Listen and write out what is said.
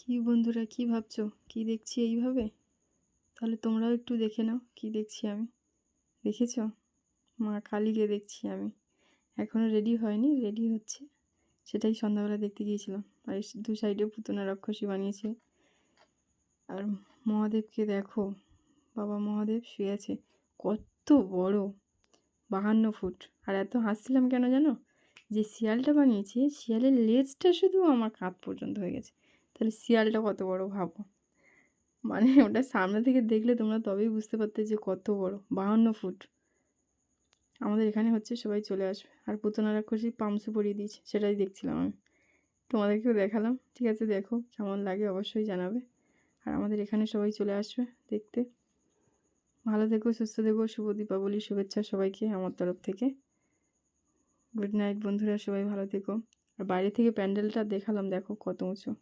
কি বন্ধুরা, কি ভাবছো? কি দেখছি এইভাবে? তাহলে তোমরাও একটু দেখে নাও কি দেখছি আমি। দেখেছো? মা কালীকে দেখছি আমি। এখনও রেডি হয়নি, রেডি হচ্ছে। সেটাই সন্ধ্যাবেলা দেখতে গিয়েছিলাম। আর এই দু সাইডে পুতুনা রাক্ষসী বানিয়েছে। আর মহাদেবকে দেখো, বাবা মহাদেব শুয়ে আছে। কত বড়! 52 ফুট। আর এত হাসছিলাম কেন জানো? যে শিয়ালটা বানিয়েছে, শিয়ালের লেজটা শুধু আমার কাঁধ পর্যন্ত হয়ে গেছে। তাহলে শিয়ালটা কত বড় ভাবো। মানে ওটা সামনে থেকে দেখলে তোমরা তবেই বুঝতে পারতে যে কত বড়। 52 ফুট। আমাদের এখানে হচ্ছে, সবাই চলে আসবে। আর পুতনা রাক্ষসী পামসু পরিয়ে দিয়েছে, সেটাই দেখছিলাম আমি। তোমাদেরকেও দেখালাম। ঠিক আছে, দেখো কেমন লাগে অবশ্যই জানাবে। আর আমাদের এখানে সবাই চলে আসবে দেখতে। ভালো থেকো, সুস্থ থেকো। শুভ দীপাবলির শুভেচ্ছা সবাইকে আমার তরফ থেকে। গুড নাইট বন্ধুরা, সবাই ভালো থেকো। আর বাইরে থেকে প্যান্ডেলটা দেখালাম, দেখো কত উঁচু।